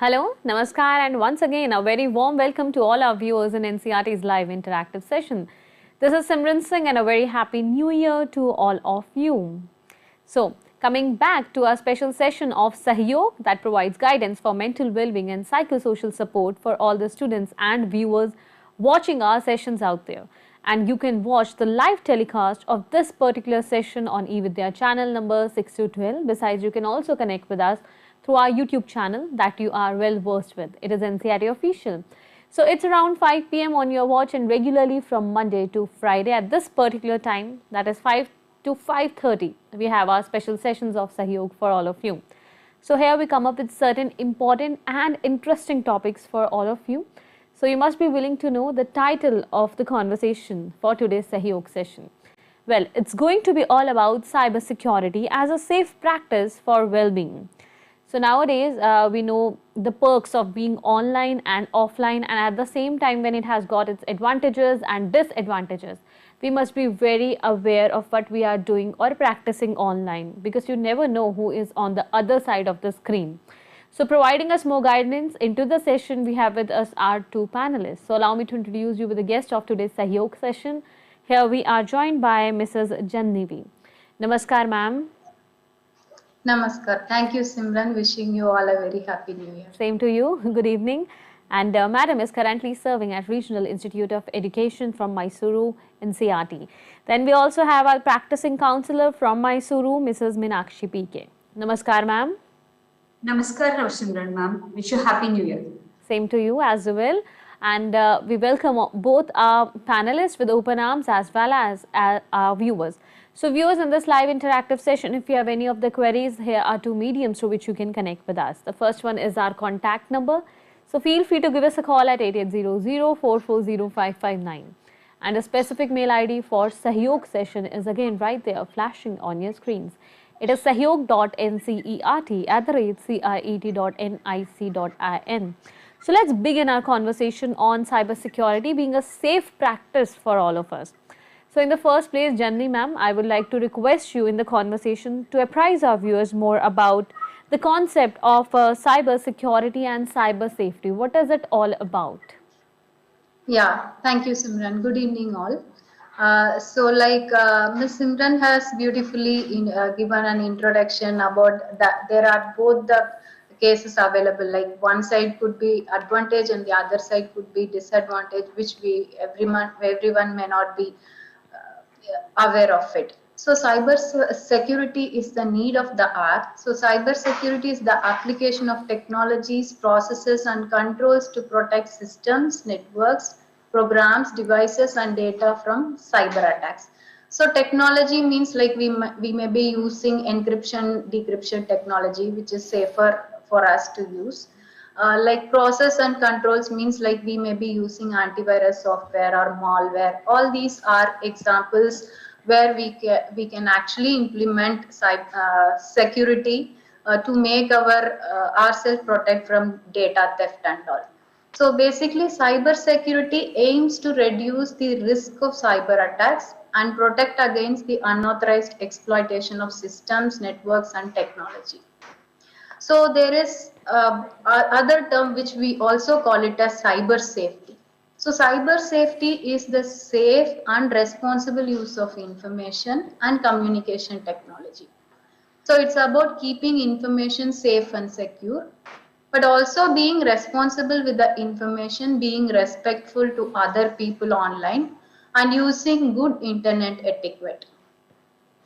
Hello, Namaskar, and once again a very warm welcome to all our viewers in NCRT's live interactive session. This is Simran Singh and a very happy new year to all of you. So, coming back to our special session of Sahyog that provides guidance for mental well-being and psychosocial support for all the students and viewers watching our sessions out there. And you can watch the live telecast of this particular session on eVidya channel number 6 to 12. Besides, you can also connect with us through our YouTube channel that you are well versed with. It is NCRT Official. So it's around 5 p.m. on your watch and regularly from Monday to Friday at this particular time, that is 5 to 5:30, we have our special sessions of Sahyog for all of you. So here we come up with certain important and interesting topics for all of you. So you must be willing to know the title of the conversation for today's Sahyog session. Well, it's going to be all about cybersecurity as a safe practice for well-being. So nowadays, we know the perks of being online and offline, and at the same time when it has got its advantages and disadvantages, we must be very aware of what we are doing or practicing online, because you never know who is on the other side of the screen. So providing us more guidance into the session, we have with us our two panelists. So allow me to introduce you with the guest of today's Sahyog session. Here we are joined by Mrs. Jannivi. Namaskar, ma'am. Namaskar. Thank you, Simran. Wishing you all a very happy new year. Same to you. Good evening. And Madam is currently serving at Regional Institute of Education from Mysuru in NCRT. Then we also have our practicing counselor from Mysuru, Mrs. Meenakshi PK. Namaskar, ma'am. Namaskar, Simran ma'am. Wish you happy new year. Same to you as well. And we welcome both our panelists with open arms as well as our viewers. So viewers, in this live interactive session, if you have any of the queries, here are two mediums through which you can connect with us. The first one is our contact number. So feel free to give us a call at 8800-440-559. And a specific mail ID for Sahyog session is again right there flashing on your screens. It is sahyog.ncert@ciet.nic.in. So let's begin our conversation on cybersecurity being a safe practice for all of us. So in the first place, Janni ma'am, I would like to request you in the conversation to apprise our viewers more about the concept of cyber security and cyber safety. What is it all about? Yeah, thank you, Simran. Good evening, all. Ms. Simran has beautifully given an introduction about that there are both the cases available. Like one side could be advantage and the other side could be disadvantage, which everyone may not be aware of it. So cyber security is the need of the hour. So cyber security is the application of technologies, processes and controls to protect systems, networks, programs, devices and data from cyber attacks. So technology means like we may be using encryption, decryption technology, which is safer for us to use. Like process and controls means like we may be using antivirus software or malware. All these are examples where we can actually implement security to make ourselves protect from data theft and all. So basically, cyber security aims to reduce the risk of cyber attacks and protect against the unauthorized exploitation of systems, networks and technology. So there is other term which we also call it as cyber safety. So cyber safety is the safe and responsible use of information and communication technology. So it's about keeping information safe and secure, but also being responsible with the information, being respectful to other people online and using good internet etiquette.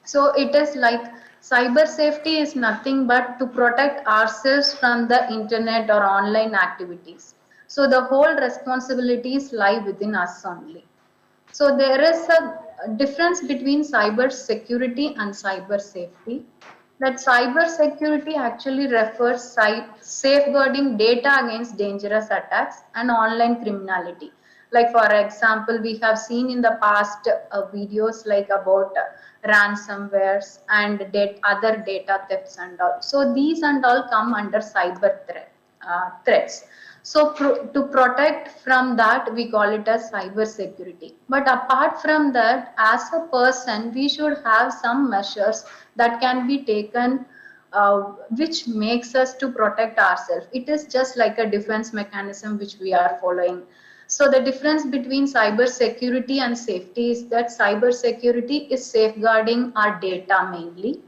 So it is like cyber safety is nothing but to protect ourselves from the internet or online activities. So the whole responsibilities lie within us only. So there is a difference between cyber security and cyber safety. That cyber security actually refers safeguarding data against dangerous attacks and online criminality. Like for example, we have seen in the past videos like about ransomwares and other data thefts and all. So these and all come under cyber threats. So to protect from that, we call it as cyber security. But apart from that, as a person, we should have some measures that can be taken which makes us to protect ourselves. It is just like a defense mechanism which we are following. So the difference between cyber security and safety is that cyber security is safeguarding our data mainly,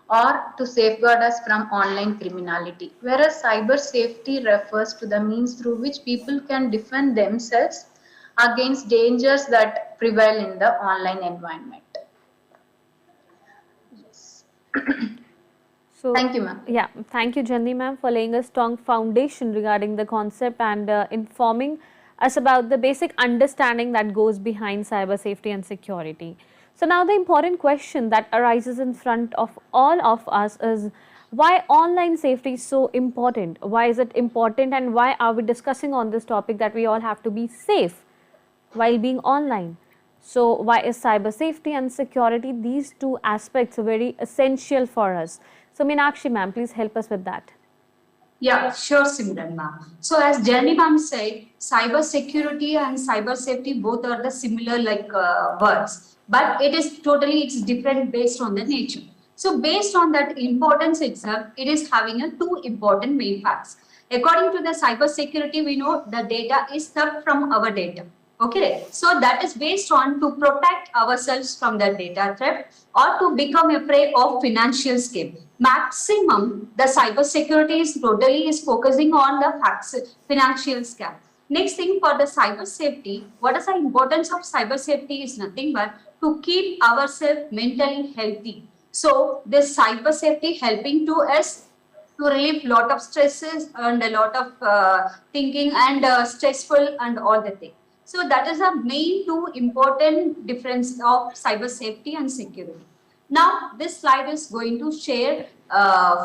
or to safeguard us from online criminality, whereas cyber safety refers to the means through which people can defend themselves against dangers that prevail in the online environment. Yes. So, Thank you, ma'am. yeah, thank you, Janni ma'am, for laying a strong foundation regarding the concept and informing us about the basic understanding that goes behind cyber safety and security. So, now the important question that arises in front of all of us is why online safety is so important? Why is it important, and why are we discussing on this topic that we all have to be safe while being online? So, why is cyber safety and security, these two aspects, very essential for us? So, Meenakshi ma'am, please help us with that. Yeah, sure, Simran ma'am. So as Janani ma'am said, cyber security and cyber safety both are the similar words, but it's different based on the nature. So based on that importance itself, it is having a two important main facts. According to the cyber security, we know the data is theft from our data. Okay, so that is based on to protect ourselves from the data theft or to become a prey of financial scam. Maximum, the cyber security is totally is focusing on the financial scam. Next thing for the cyber safety, what is the importance of cyber safety is nothing but to keep ourselves mentally healthy. So this cyber safety helping to us to relieve lot of stresses and a lot of thinking and stressful and all the things. So that is the main two important difference of cyber safety and security. Now this slide is going to share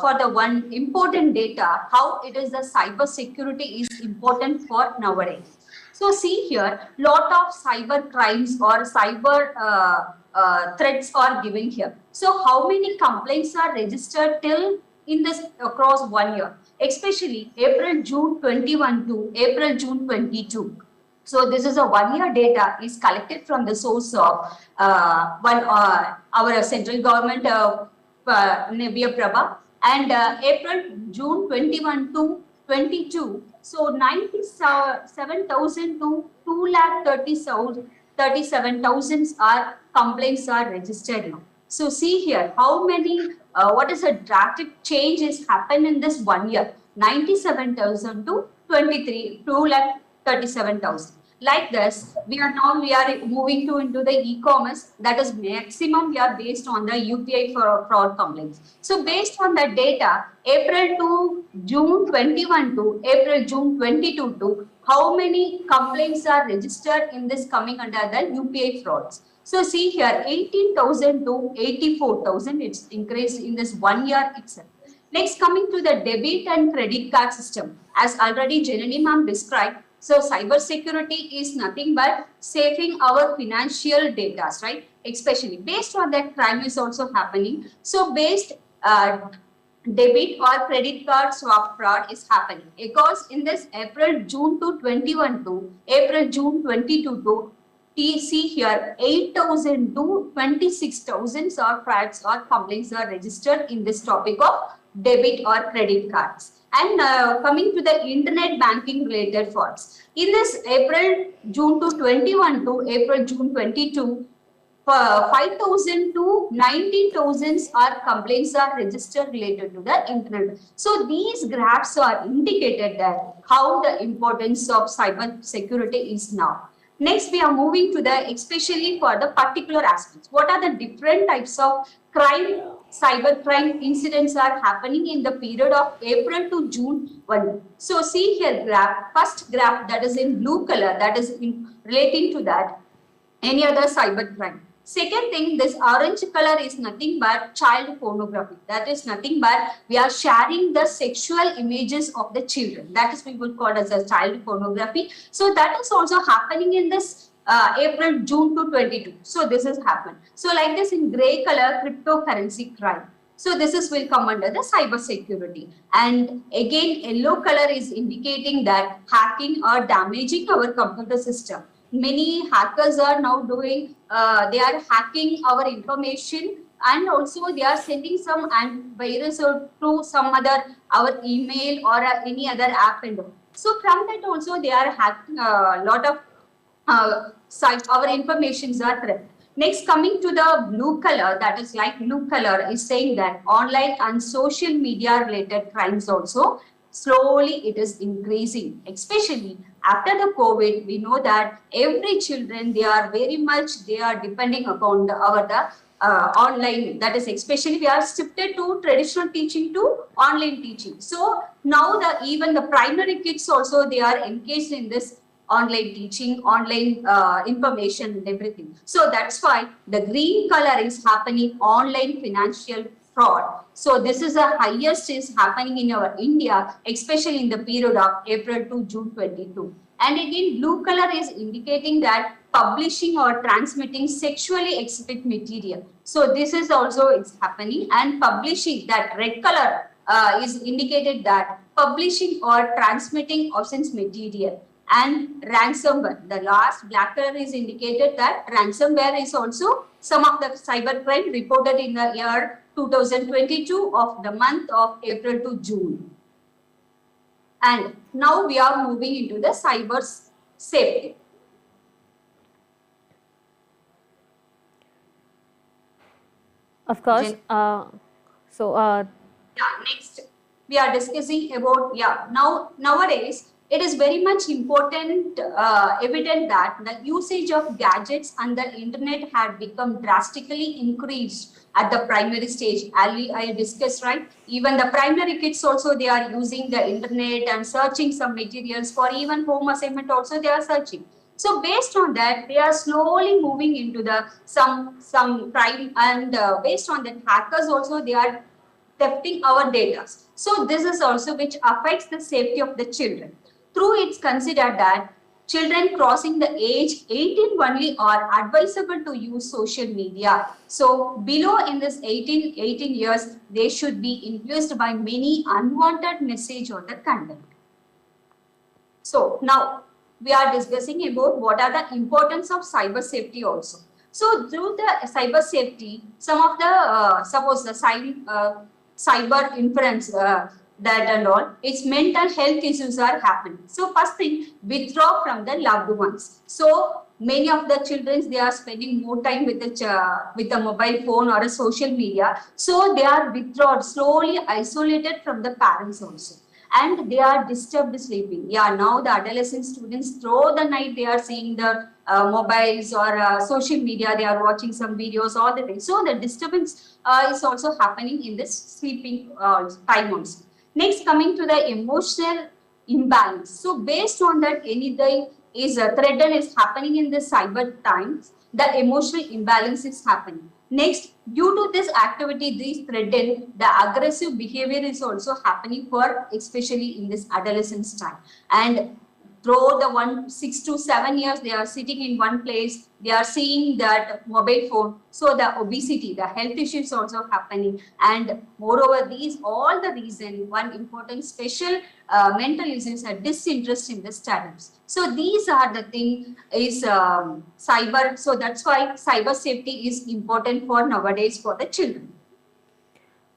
for the one important data how it is the cyber security is important for nowadays. So see here, lot of cyber crimes or cyber threats are given here. So how many complaints are registered till in this across 1 year, especially April June 21 to April June 22. So this is a 1 year data is collected from the source of our central government Nebia Prabha, and April June 21 to 22. So 97,000 to 2,37,000 are complaints are registered now. So see here how many what is a drastic change is happened in this 1 year. 97,000 to 2,37,000. Like this, we are moving to into the e-commerce, that is maximum we are based on the UPI for fraud complaints. So based on that data, April to June 21 to April June 22 to how many complaints are registered in this coming under the UPI frauds. So see here 18,000 to 84,000, it's increased in this 1 year itself. Next, coming to the debit and credit card system, as already Janani ma'am described. So cyber security is nothing but saving our financial data, right? Especially based on that crime is also happening. So based debit or credit card swap fraud is happening because in this April June to 21 to April June 22 to see here 8,000 to 26,000 or frauds or complaints are registered in this topic of debit or credit cards. And coming to the internet banking related frauds. In this April June to 21 to April June 22, 5,000 to 19,000 are complaints are registered related to the internet. So these graphs are indicated that how the importance of cyber security is now. Next, we are moving to the especially for the particular aspects. What are the different types of crime, cyber crime incidents are happening in the period of April to June 1. So see here graph, first graph that is in blue color, that is in relating to that any other cyber crime. Second thing, this orange color is nothing but child pornography. That is nothing but we are sharing the sexual images of the children. That is we would call as a child pornography. So that is also happening in this April, June to 22. So this has happened. So like this in gray color, cryptocurrency crime. So this is will come under the cyber security. And again, yellow color is indicating that hacking or damaging our computer system. Many hackers are now doing, they are hacking our information and also they are sending some virus or through some other our email or any other app and all. So from that also they are hacking a lot of our informations are threat. Next, coming to the blue color, that is like blue color is saying that online and social media related crimes also slowly it is increasing, especially after the COVID. We know that every children, they are very much, they are depending upon the online, that is especially we are shifted to traditional teaching to online teaching. So now even the primary kids also, they are engaged in this online teaching, online information and everything. So that's why the green color is happening online financial fraud. So this is the highest is happening in our India, especially in the period of April to June 22. And again, blue color is indicating that publishing or transmitting sexually explicit material. So this is also it's happening, and publishing, that red color is indicated that publishing or transmitting offense material. And ransomware, the last black color is indicated that ransomware is also some of the cybercrime reported in the year 2022 of the month of April to June. And now we are moving into the cyber safety. Of course. Next we are discussing about, nowadays it is very much important, evident that the usage of gadgets and the internet had become drastically increased at the primary stage. I discussed, right? Even the primary kids also, they are using the internet and searching some materials for even home assignment also they are searching. So based on that, they are slowly moving into the some crime, and based on that, hackers also, they are thefting our data. So this is also which affects the safety of the children. Through it's considered that children crossing the age 18 only are advisable to use social media. So below in this 18 years, they should be influenced by many unwanted message or the content. So now we are discussing about what are the importance of cyber safety also. So through the cyber safety, some of the suppose the cyber inference that and all, its mental health issues are happening. So first thing, withdraw from the loved ones. So many of the children, they are spending more time with the mobile phone or a social media. So they are withdrawn, slowly isolated from the parents also. And they are disturbed sleeping. Now the adolescent students through the night, they are seeing the mobiles or social media, they are watching some videos all the time. So the disturbance is also happening in this sleeping time also. Next, coming to the emotional imbalance. So based on that, anything is a threat is happening in the cyber times, the emotional imbalance is happening. Next, due to this activity, these threatened, the aggressive behavior is also happening for especially in this adolescence time. And through the 6 to 7 years, they are sitting in one place, they are seeing that mobile phone. So the obesity, the health issues also happening. And moreover, these all the reason, one important special mental issues are disinterest in the studies. So these are the thing is cyber. So that's why cyber safety is important for nowadays for the children.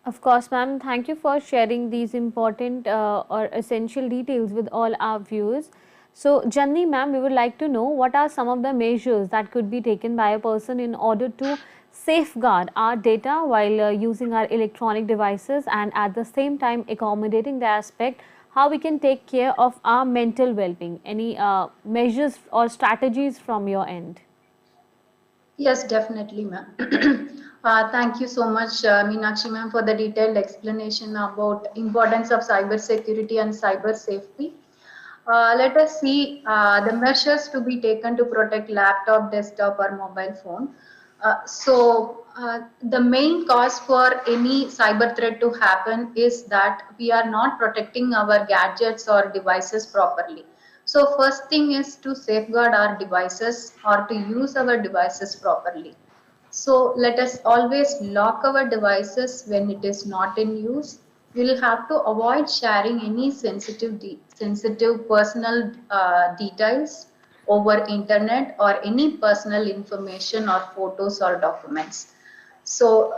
Of course, ma'am. Thank you for sharing these important or essential details with all our viewers. So, Janni ma'am, we would like to know what are some of the measures that could be taken by a person in order to safeguard our data while using our electronic devices, and at the same time accommodating the aspect how we can take care of our mental well-being. Any measures or strategies from your end? Yes, definitely, ma'am. Thank you so much, Meenakshi ma'am, for the detailed explanation about importance of cyber security and cyber safety. Let us see the measures to be taken to protect laptop, desktop, or mobile phone. The main cause for any cyber threat to happen is that we are not protecting our gadgets or devices properly. So first thing is to safeguard our devices or to use our devices properly. So let us always lock our devices when it is not in use. We will have to avoid sharing any sensitive personal details over internet or any personal information or photos or documents. So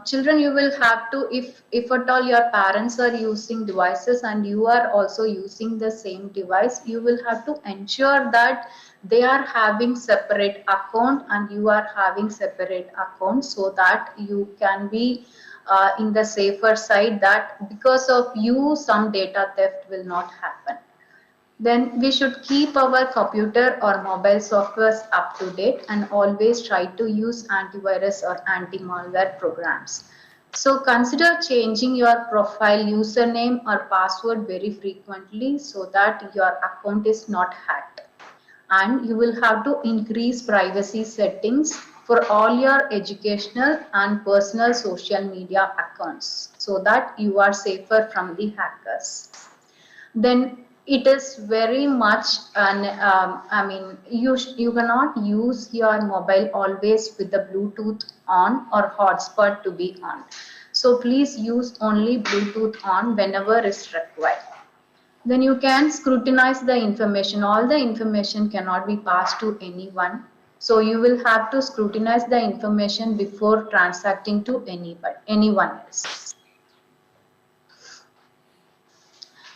children, you will have to, if at all your parents are using devices and you are also using the same device, you will have to ensure that they are having separate account and you are having separate account, so that you can be in the safer side, that because of you some data theft will not happen. Then we should keep our computer or mobile softwares up to date and always try to use antivirus or anti-malware programs. So consider changing your profile username or password very frequently so that your account is not hacked. And you will have to increase privacy settings for all your educational and personal social media accounts so that you are safer from the hackers. Then it is very much I mean, you cannot use your mobile always with the Bluetooth on or hotspot to be on. So please use only Bluetooth on whenever is required. Then you can scrutinize the information. All the information cannot be passed to anyone. So you will have to scrutinize the information before transacting to anyone else.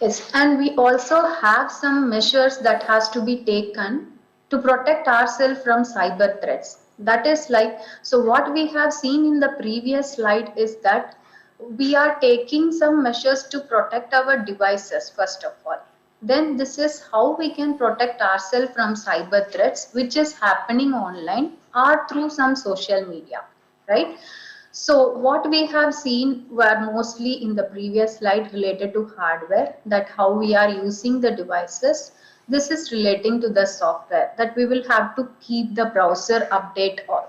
Yes, and we also have some measures that has to be taken to protect ourselves from cyber threats. That is like, so what we have seen in the previous slide is that we are taking some measures to protect our devices first of all. Then this is how we can protect ourselves from cyber threats, which is happening online or through some social media, right? So what we have seen were mostly in the previous slide related to hardware, that how we are using the devices. This is relating to the software, that we will have to keep the browser update or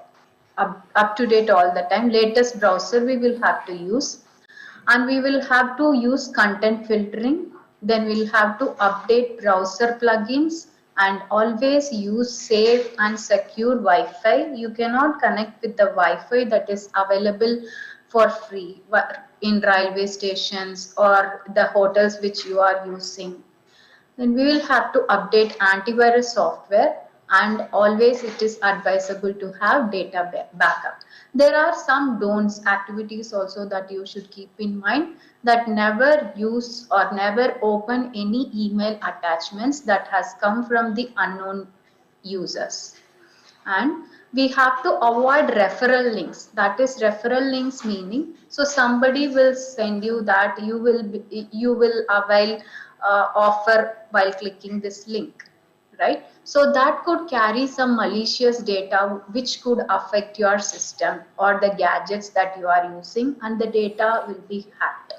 up to date all the time. Latest browser we will have to use, and we will have to use content filtering. Then we'll have to update browser plugins and always use safe and secure Wi-Fi. You cannot connect with the Wi-Fi that is available for free in railway stations or the hotels which you are using. Then we will have to update antivirus software, and always it is advisable to have data backup. There are some don'ts activities also that you should keep in mind, that never use or never open any email attachments that has come from the unknown users. And we have to avoid referral links. That is referral links meaning, so somebody will send you that you will avail offer while clicking this link, right? So that could carry some malicious data which could affect your system or the gadgets that you are using, and the data will be hacked.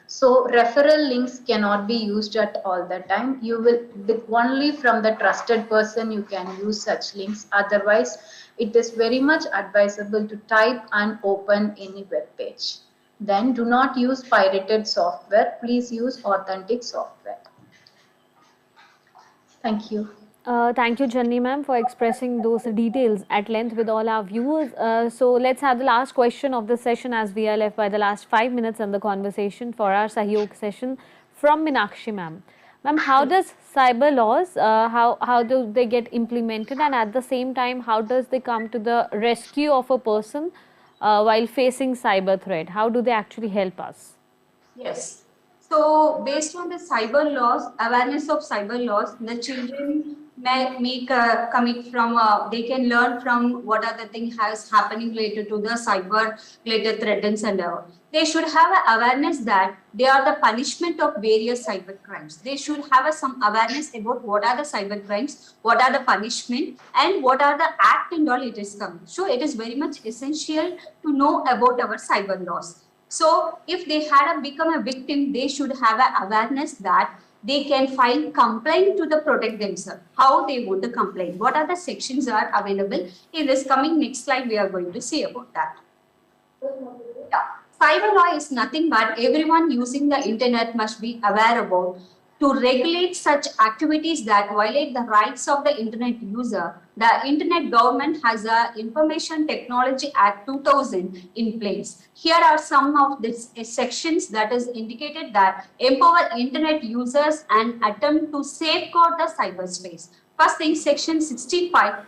So referral links cannot be used at all the time. You will, with only from the trusted person you can use such links. Otherwise, it is very much advisable to type and open any web page. Then do not use pirated software. Please use authentic software. Thank you. Thank you, Janni ma'am, for expressing those details at length with all our viewers. So let's have the last question of the session, as we are left by the last 5 minutes in the conversation for our Sahyog session from Meenakshi ma'am. Ma'am, how does cyber laws, how do they get implemented, and at the same time, how does they come to the rescue of a person while facing cyber threat? How do they actually help us? Yes. So based on the cyber laws, awareness of cyber laws, the children may make commit from, they can learn from what are the things has happening related to the cyber related threats and all. They should have an awareness that they are the punishment of various cyber crimes. They should have some awareness about what are the cyber crimes, what are the punishment, and what are the act and all it is coming. So it is very much essential to know about our cyber laws. So if they had become a victim, they should have an awareness that they can file complaint to the protect themselves. How they want to complain? What are the sections are available? In this coming next slide, we are going to see about that. Yeah. Cyber law is nothing but everyone using the internet must be aware about to regulate such activities that violate the rights of the internet user. The Internet Government has a Information Technology Act 2000 in place. Here are some of the sections that is indicated that empower internet users and attempt to safeguard the cyberspace. First thing, section 65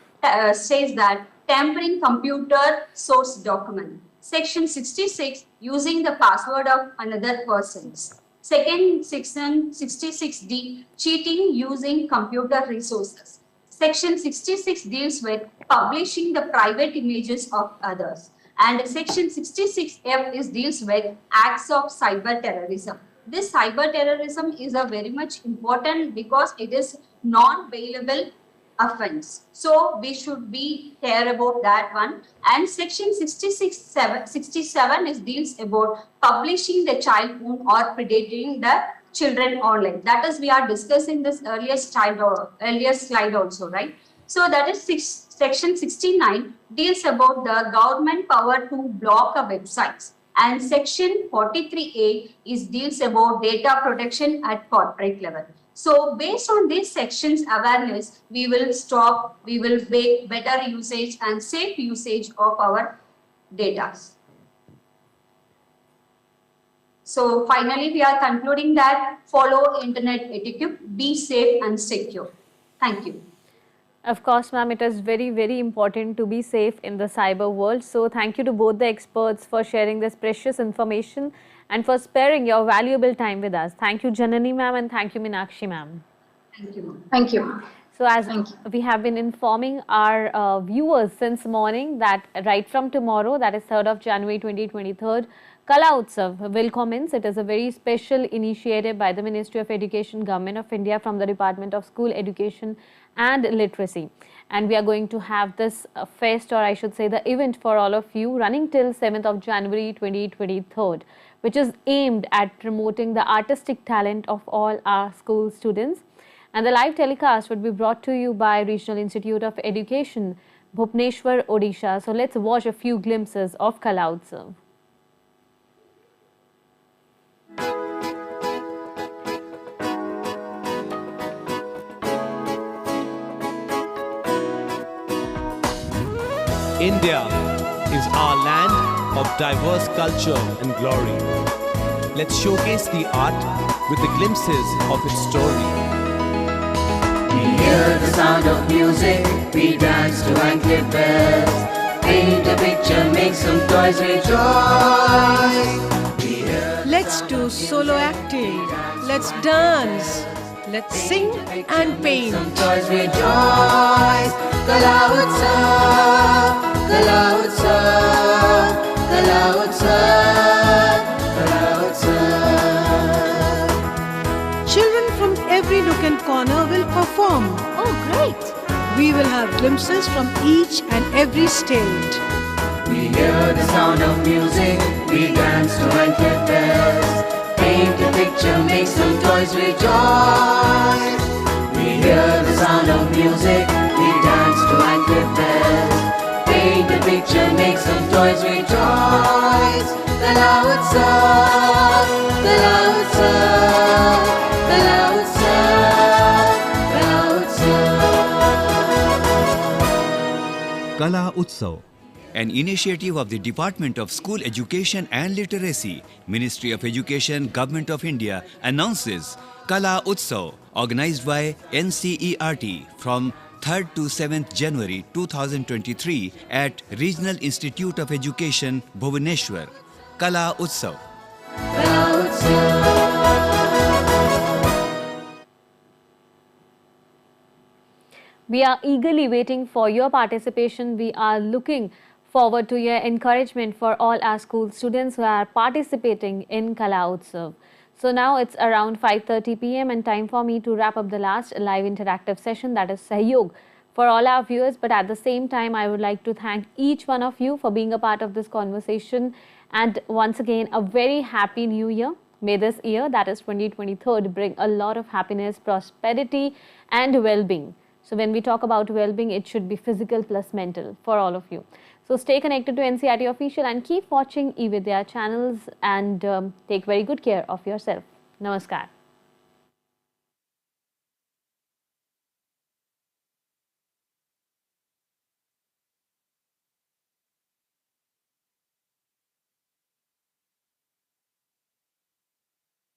says that tampering computer source document. Section 66, using the password of another person's. Second, Section 66D, cheating using computer resources. Section 66 deals with publishing the private images of others. And Section 66F deals with acts of cyber terrorism. This cyber terrorism is a very much important because it is non-bailable offense. So we should be care about that one. And Section 67 deals about publishing the child porn or predating the children online. That is, we are discussing this earlier slide also, right? So that is Section 69 deals about the government power to block a websites. And Section 43A deals about data protection at corporate level. So based on these sections awareness, we will make better usage and safe usage of our data. So finally, we are concluding that follow internet etiquette, be safe and secure. Thank you. Of course, ma'am, it is very, very important to be safe in the cyber world. So thank you to both the experts for sharing this precious information and for sparing your valuable time with us. Thank you, Janani ma'am, and thank you, Meenakshi ma'am. Thank you. Thank you, ma'am. So as we have been informing our viewers since morning that right from tomorrow, that is 3rd of January 2023, Kala Utsav will commence. It is a very special initiative by the Ministry of Education, Government of India, from the Department of School Education and Literacy. And we are going to have this fest, or I should say the event, for all of you running till 7th of January 2023, which is aimed at promoting the artistic talent of all our school students. And the live telecast would be brought to you by Regional Institute of Education, Bhubaneswar, Odisha. So let's watch a few glimpses of Kala Utsav. India is our land of diverse culture and glory. Let's showcase the art with the glimpses of its story. We hear the sound of music, we dance to and bells. Paint a picture, make some toys rejoice. Let's do solo acting, let's dance, let's sing and paint. Some toys rejoice. Kala Utsav, Kala Utsav, Kala Utsav, Kala Utsav. Children from every nook and corner will perform. Oh, great! We will have glimpses from each and every state. We hear the sound of music, we dance to and bells. Paint a picture, make some toys rejoice. We hear the sound of music, we dance to and bells. Paint a picture, make some toys rejoice. Kala Utsav, Kala Utsav, Kala Utsav, Kala Utsav. Kala Utsav, an initiative of the Department of School Education and Literacy, Ministry of Education, Government of India, announces Kala Utsav, organized by NCERT from 3rd to 7th January 2023 at Regional Institute of Education, Bhubaneswar. Kala Utsav. Kala Utsav. We are eagerly waiting for your participation. We are looking forward to your encouragement for all our school students who are participating in Kala Utsav. So now it's around 5:30 p.m. and time for me to wrap up the last live interactive session, that is Sahyog, for all our viewers. But at the same time, I would like to thank each one of you for being a part of this conversation. And once again, a very happy new year. May this year, that is 2023, bring a lot of happiness, prosperity and well-being. So when we talk about well-being, it should be physical plus mental for all of you. So stay connected to NCERT Official and keep watching eVidya channels and take very good care of yourself. Namaskar.